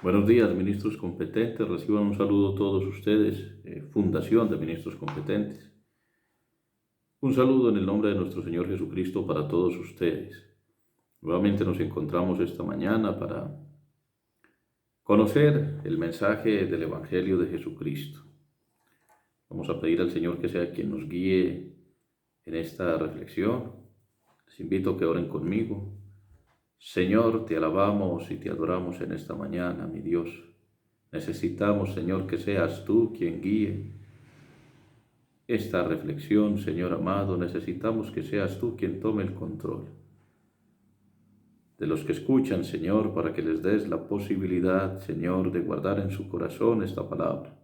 Buenos días, ministros competentes. Reciban un saludo todos ustedes, Fundación de Ministros Competentes. Un saludo en el nombre de nuestro Señor Jesucristo para todos ustedes. Nuevamente nos encontramos esta mañana para conocer el mensaje del Evangelio de Jesucristo. Vamos a pedir al Señor que sea quien nos guíe en esta reflexión. Les invito a que oren conmigo. Señor, te alabamos y te adoramos en esta mañana, mi Dios. Necesitamos, Señor, que seas tú quien guíe esta reflexión, Señor amado. Necesitamos que seas tú quien tome el control de los que escuchan, Señor, para que les des la posibilidad, Señor, de guardar en su corazón esta palabra.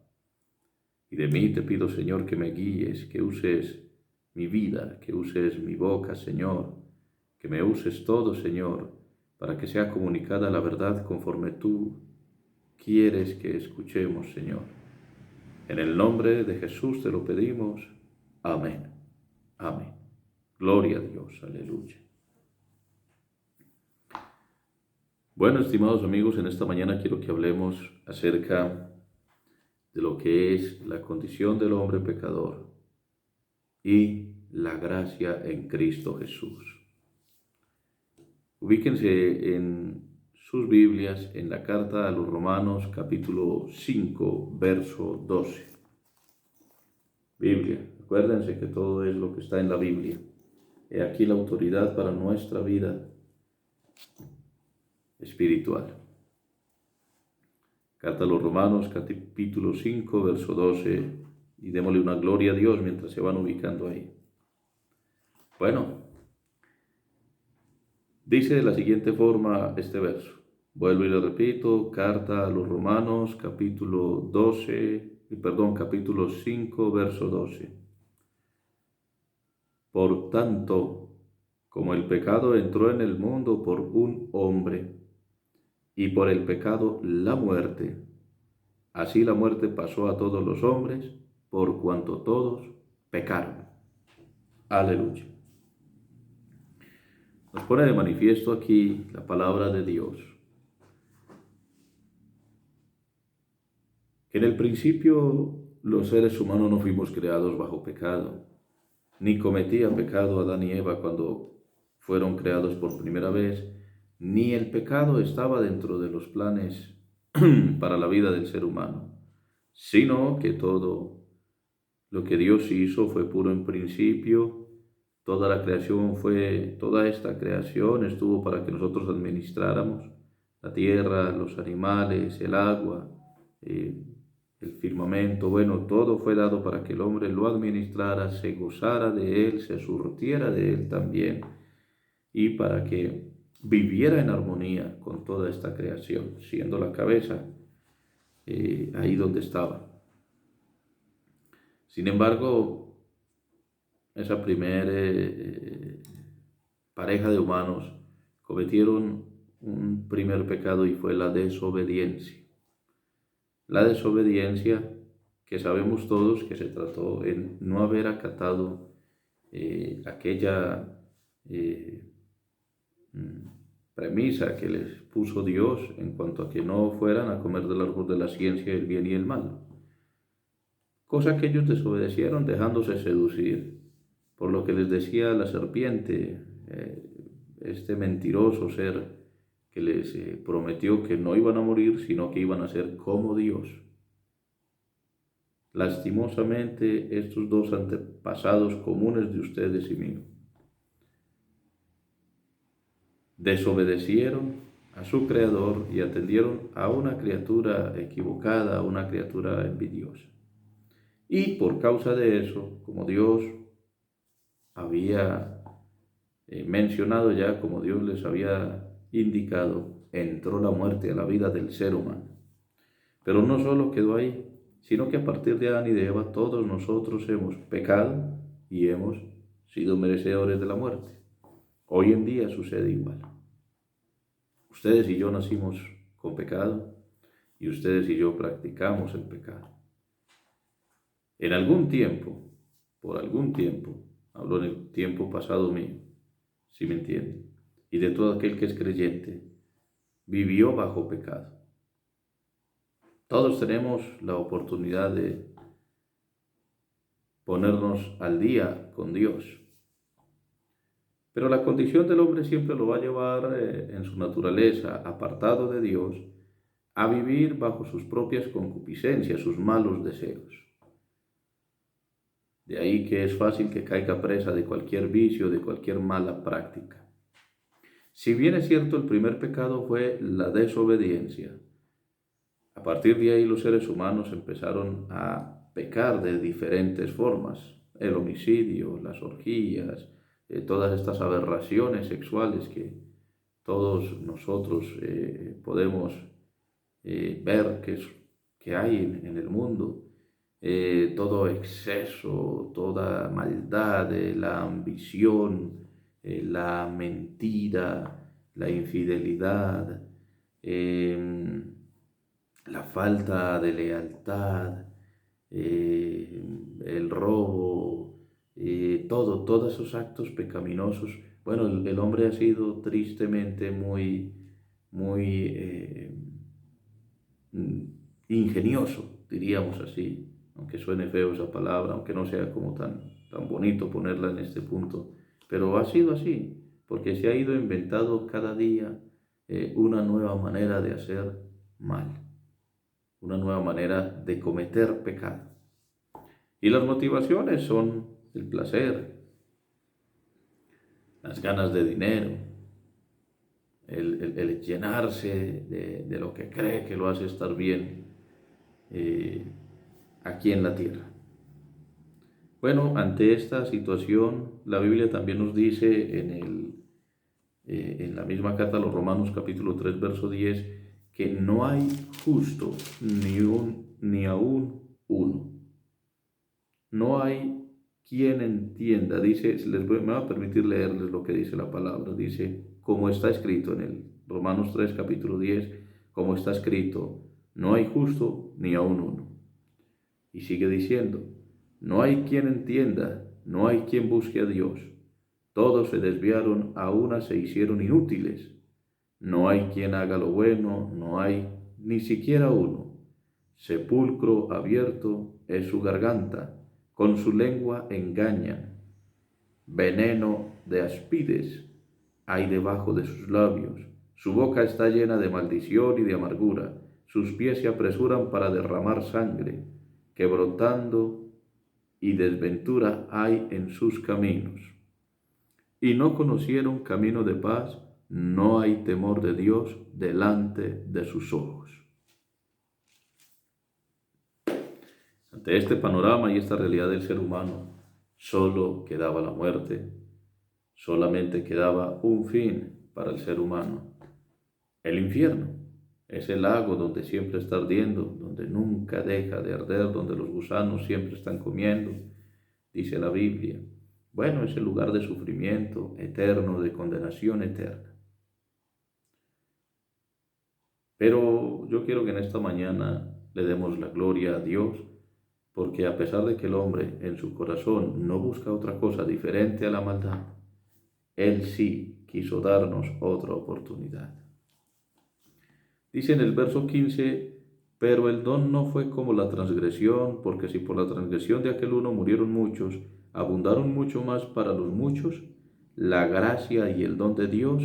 Y de mí te pido, Señor, que me guíes, que uses mi vida, que uses mi boca, Señor, que me uses todo, Señor, para que sea comunicada la verdad conforme tú quieres que escuchemos, Señor. En el nombre de Jesús te lo pedimos. Amén. Amén. Gloria a Dios. Aleluya. Bueno, estimados amigos, en esta mañana quiero que hablemos acerca de lo que es la condición del hombre pecador y la gracia en Cristo Jesús. Ubíquense en sus Biblias en la carta a los Romanos capítulo 5, verso 12. Biblia, acuérdense que todo es lo que está en la Biblia. He aquí la autoridad para nuestra vida espiritual. Carta a los Romanos, capítulo 5, verso 12, y démosle una gloria a Dios mientras se van ubicando ahí. Bueno, dice de la siguiente forma este verso. Vuelvo y le repito, carta a los Romanos, capítulo 5, verso 12. Por tanto, como el pecado entró en el mundo por un hombre, y por el pecado la muerte, así la muerte pasó a todos los hombres, por cuanto todos pecaron. Aleluya. Nos pone de manifiesto aquí la palabra de Dios, que en el principio los seres humanos no fuimos creados bajo pecado, ni cometían pecado Adán y Eva cuando fueron creados por primera vez, ni el pecado estaba dentro de los planes para la vida del ser humano, sino que todo lo que Dios hizo fue puro en principio. Toda esta creación estuvo para que nosotros administráramos la tierra, los animales, el agua, el firmamento. Bueno, todo fue dado para que el hombre lo administrara, se gozara de él, se surtiera de él también, y para que viviera en armonía con toda esta creación, siendo la cabeza ahí donde estaba. Sin embargo, esa primera pareja de humanos cometieron un primer pecado y fue la desobediencia. La desobediencia que sabemos todos que se trató en no haber acatado aquella premisa que les puso Dios en cuanto a que no fueran a comer del árbol de la ciencia del bien y el mal. Cosa que ellos desobedecieron dejándose seducir por lo que les decía la serpiente, este mentiroso ser que les prometió que no iban a morir, sino que iban a ser como Dios. Lastimosamente, estos dos antepasados comunes de ustedes y míos desobedecieron a su Creador y atendieron a una criatura equivocada, a una criatura envidiosa. Y por causa de eso, como Dios había mencionado ya, como Dios les había indicado, entró la muerte a la vida del ser humano. Pero no solo quedó ahí, sino que a partir de Adán y de Eva todos nosotros hemos pecado y hemos sido merecedores de la muerte. Hoy en día sucede igual. Ustedes y yo nacimos con pecado y ustedes y yo practicamos el pecado. En algún tiempo, por algún tiempo, hablo en el tiempo pasado mío, si me entienden, y de todo aquel que es creyente, vivió bajo pecado. Todos tenemos la oportunidad de ponernos al día con Dios. Pero la condición del hombre siempre lo va a llevar en su naturaleza, apartado de Dios, a vivir bajo sus propias concupiscencias, sus malos deseos. De ahí que es fácil que caiga presa de cualquier vicio, de cualquier mala práctica. Si bien es cierto, el primer pecado fue la desobediencia, a partir de ahí los seres humanos empezaron a pecar de diferentes formas. El homicidio, las orgías, todas estas aberraciones sexuales que todos nosotros podemos ver que hay en el mundo. Todo exceso, toda maldad, la ambición, la mentira, la infidelidad, la falta de lealtad, el robo, todos esos actos pecaminosos. Bueno, el hombre ha sido tristemente muy ingenioso, diríamos así, aunque suene feo esa palabra, aunque no sea como tan bonito ponerla en este punto, pero ha sido así, porque se ha ido inventando cada día una nueva manera de hacer mal, una nueva manera de cometer pecado. Y las motivaciones son el placer, las ganas de dinero, el llenarse de lo que cree que lo hace estar bien aquí en la tierra. Bueno, ante esta situación, la Biblia también nos dice en la misma carta a los Romanos capítulo 3, verso 10, que no hay justo ni aún uno. No hay quien entienda. Dice, me va a permitir leerles lo que dice la palabra. Dice, como está escrito en el Romanos 3, capítulo 10, como está escrito, no hay justo ni aún uno. Y sigue diciendo, no hay quien entienda, no hay quien busque a Dios. Todos se desviaron, a una se hicieron inútiles. No hay quien haga lo bueno, no hay ni siquiera uno. Sepulcro abierto es su garganta, con su lengua engañan. Veneno de áspides hay debajo de sus labios. Su boca está llena de maldición y de amargura. Sus pies se apresuran para derramar sangre, que brotando y desventura hay en sus caminos. Y no conocieron camino de paz, no hay temor de Dios delante de sus ojos. Ante este panorama y esta realidad del ser humano, solo quedaba la muerte, solamente quedaba un fin para el ser humano, el infierno. Ese lago donde siempre está ardiendo, donde nunca deja de arder, donde los gusanos siempre están comiendo, dice la Biblia. Bueno, es el lugar de sufrimiento eterno, de condenación eterna. Pero yo quiero que en esta mañana le demos la gloria a Dios, porque a pesar de que el hombre en su corazón no busca otra cosa diferente a la maldad, Él sí quiso darnos otra oportunidad. Dice en el verso 15, pero el don no fue como la transgresión, porque si por la transgresión de aquel uno murieron muchos, abundaron mucho más para los muchos la gracia y el don de Dios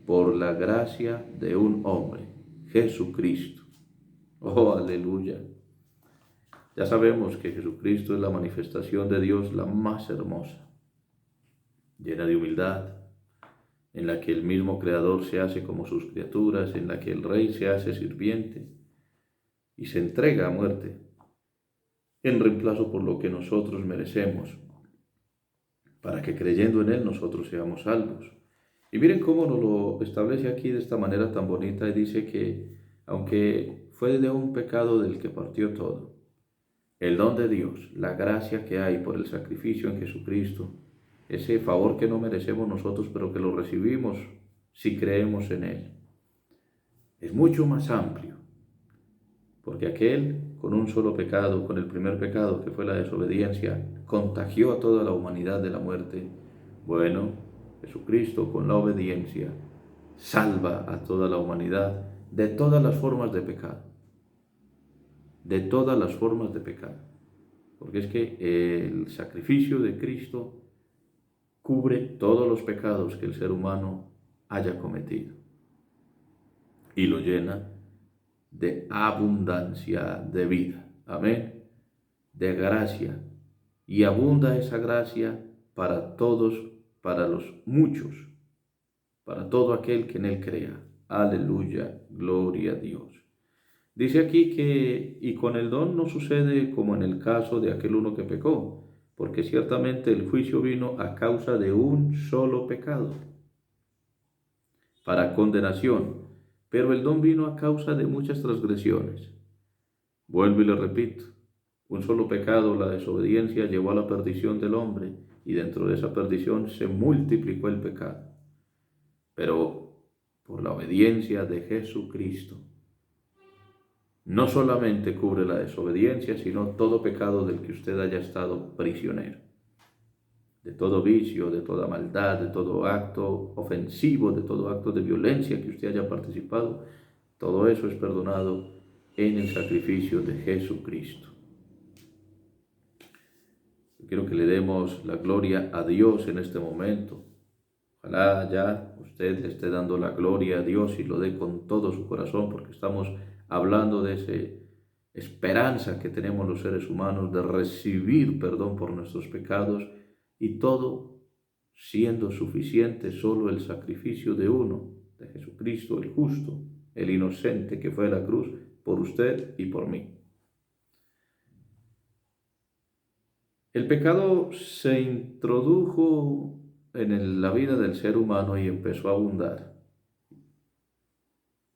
por la gracia de un hombre, Jesucristo. Oh, aleluya. Ya sabemos que Jesucristo es la manifestación de Dios la más hermosa, llena de humildad, en la que el mismo Creador se hace como sus criaturas, en la que el Rey se hace sirviente y se entrega a muerte en reemplazo por lo que nosotros merecemos, para que creyendo en Él nosotros seamos salvos. Y miren cómo nos lo establece aquí de esta manera tan bonita y dice que aunque fue de un pecado del que partió todo, el don de Dios, la gracia que hay por el sacrificio en Jesucristo, ese favor que no merecemos nosotros, pero que lo recibimos si creemos en Él, es mucho más amplio, porque aquel con un solo pecado, con el primer pecado que fue la desobediencia, contagió a toda la humanidad de la muerte. Bueno, Jesucristo con la obediencia salva a toda la humanidad de todas las formas de pecado. de todas las formas de pecado. Porque es que el sacrificio de Cristo cubre todos los pecados que el ser humano haya cometido y lo llena de abundancia de vida. Amén. De gracia. Y abunda esa gracia para todos, para los muchos, para todo aquel que en él crea. Aleluya, gloria a Dios. Dice aquí que, y con el don no sucede como en el caso de aquel uno que pecó, porque ciertamente el juicio vino a causa de un solo pecado, para condenación, pero el don vino a causa de muchas transgresiones. Vuelvo y le repito, un solo pecado, la desobediencia, llevó a la perdición del hombre, y dentro de esa perdición se multiplicó el pecado. Pero por la obediencia de Jesucristo, no solamente cubre la desobediencia, sino todo pecado del que usted haya estado prisionero, de todo vicio, de toda maldad, de todo acto ofensivo, de todo acto de violencia que usted haya participado. Todo eso es perdonado en el sacrificio de Jesucristo. Yo quiero que le demos la gloria a Dios en este momento. Ojalá ya usted le esté dando la gloria a Dios y lo dé con todo su corazón, porque estamos hablando de esa esperanza que tenemos los seres humanos de recibir perdón por nuestros pecados, y todo siendo suficiente solo el sacrificio de uno, de Jesucristo, el justo, el inocente que fue a la cruz por usted y por mí. El pecado se introdujo en la vida del ser humano y empezó a abundar.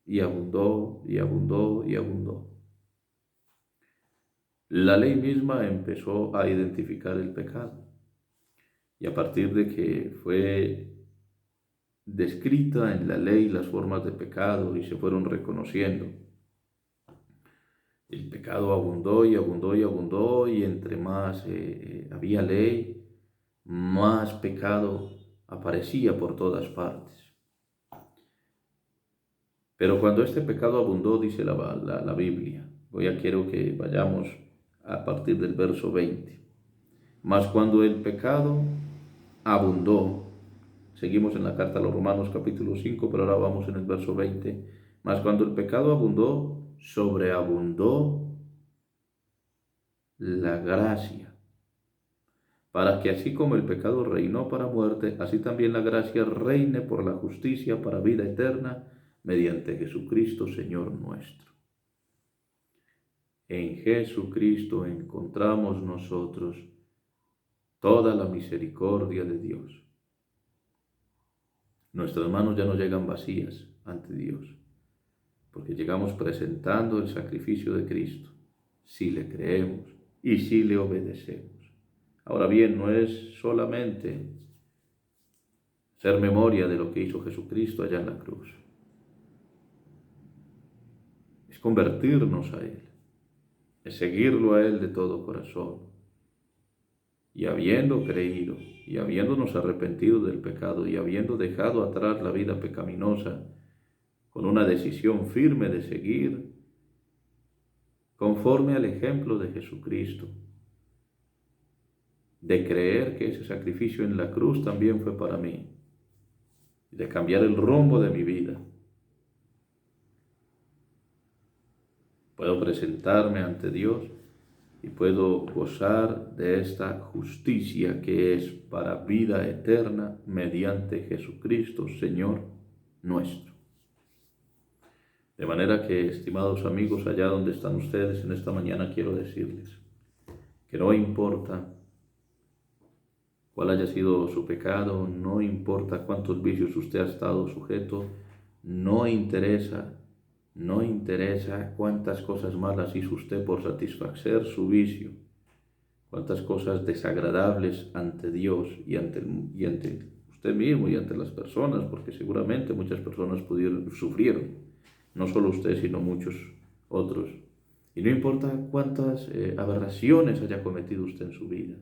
Y abundó, y abundó, y abundó. La ley misma empezó a identificar el pecado. Y a partir de que fue descrita en la ley las formas de pecado y se fueron reconociendo, el pecado abundó y abundó y abundó, y entre más había ley, más pecado aparecía por todas partes. Pero cuando este pecado abundó, dice la Biblia, quiero que vayamos a partir del verso 20. Mas cuando el pecado abundó, seguimos en la carta a los Romanos capítulo 5, pero ahora vamos en el verso 20. Mas cuando el pecado abundó, sobreabundó la gracia, para que así como el pecado reinó para muerte, así también la gracia reine por la justicia para vida eterna, mediante Jesucristo Señor nuestro. En Jesucristo encontramos nosotros toda la misericordia de Dios. Nuestras manos ya no llegan vacías ante Dios, porque llegamos presentando el sacrificio de Cristo, si le creemos y si le obedecemos. Ahora bien, no es solamente ser memoria de lo que hizo Jesucristo allá en la cruz, es convertirnos a Él, es seguirlo a Él de todo corazón. Y habiendo creído, y habiéndonos arrepentido del pecado, y habiendo dejado atrás la vida pecaminosa, con una decisión firme de seguir conforme al ejemplo de Jesucristo, de creer que ese sacrificio en la cruz también fue para mí, y de cambiar el rumbo de mi vida, puedo presentarme ante Dios y puedo gozar de esta justicia que es para vida eterna mediante Jesucristo, Señor nuestro. De manera que, estimados amigos, allá donde están ustedes en esta mañana, quiero decirles que no importa cuál haya sido su pecado, no importa cuántos vicios usted ha estado sujeto, no interesa cuántas cosas malas hizo usted por satisfacer su vicio, cuántas cosas desagradables ante Dios y ante usted mismo y ante las personas, porque seguramente muchas personas sufrieron, no solo usted, sino muchos otros. Y no importa cuántas aberraciones haya cometido usted en su vida.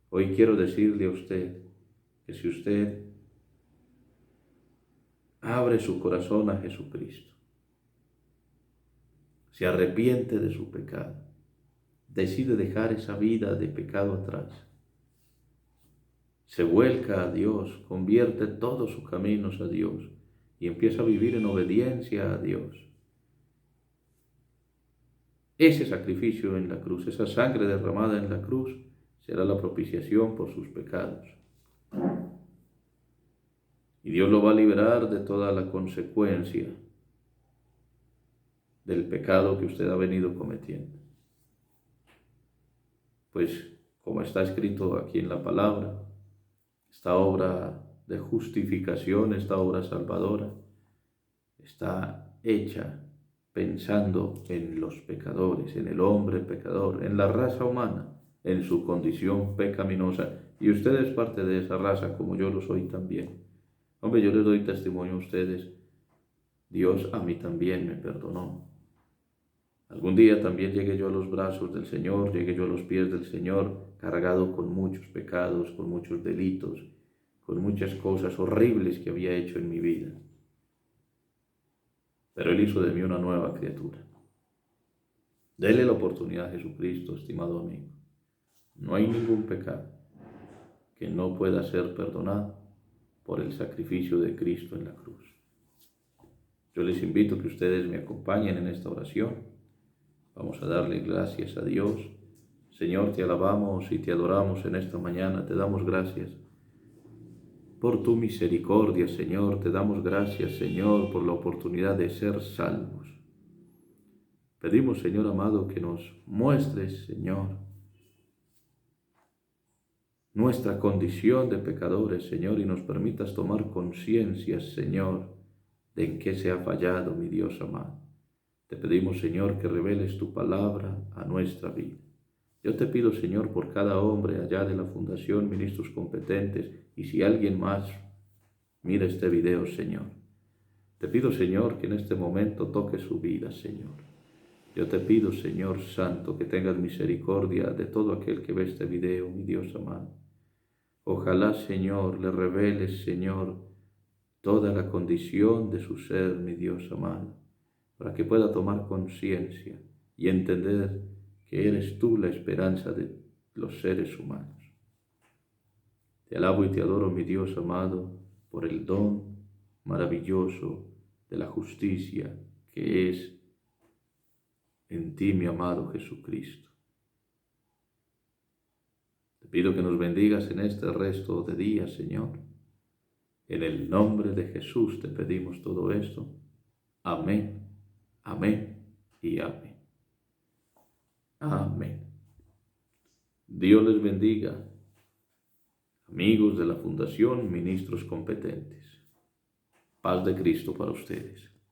Hoy quiero decirle a usted que si usted abre su corazón a Jesucristo, se arrepiente de su pecado, decide dejar esa vida de pecado atrás, se vuelca a Dios, convierte todos sus caminos a Dios y empieza a vivir en obediencia a Dios. Ese sacrificio en la cruz, esa sangre derramada en la cruz, será la propiciación por sus pecados. Y Dios lo va a liberar de toda la consecuencia del pecado que usted ha venido cometiendo. Pues, como está escrito aquí en la palabra, esta obra de justificación, esta obra salvadora, está hecha pensando en los pecadores, en el hombre pecador, en la raza humana, en su condición pecaminosa. Y usted es parte de esa raza, como yo lo soy también. Hombre, yo les doy testimonio a ustedes, Dios a mí también me perdonó. Algún día también llegué yo a los brazos del Señor, llegué yo a los pies del Señor, cargado con muchos pecados, con muchos delitos, con muchas cosas horribles que había hecho en mi vida. Pero Él hizo de mí una nueva criatura. Dele la oportunidad a Jesucristo, estimado amigo. No hay ningún pecado que no pueda ser perdonado por el sacrificio de Cristo en la cruz. Yo les invito a que ustedes me acompañen en esta oración. Vamos a darle gracias a Dios. Señor, te alabamos y te adoramos en esta mañana. Te damos gracias por tu misericordia, Señor. Te damos gracias, Señor, por la oportunidad de ser salvos. Pedimos, Señor amado, que nos muestres, Señor, nuestra condición de pecadores, Señor, y nos permitas tomar conciencia, Señor, de en qué se ha fallado, mi Dios amado. Te pedimos, Señor, que reveles tu palabra a nuestra vida. Yo te pido, Señor, por cada hombre allá de la Fundación Ministros Competentes, y si alguien más mira este video, Señor, te pido, Señor, que en este momento toque su vida, Señor. Yo te pido, Señor Santo, que tengas misericordia de todo aquel que ve este video, mi Dios amado. Ojalá, Señor, le reveles, Señor, toda la condición de su ser, mi Dios amado, para que pueda tomar conciencia y entender que eres tú la esperanza de los seres humanos. Te alabo y te adoro, mi Dios amado, por el don maravilloso de la justicia que es en ti, mi amado Jesucristo. Te pido que nos bendigas en este resto de días, Señor. En el nombre de Jesús te pedimos todo esto. Amén, amén y amén. Amén. Dios les bendiga, amigos de la Fundación Ministros Competentes. Paz de Cristo para ustedes.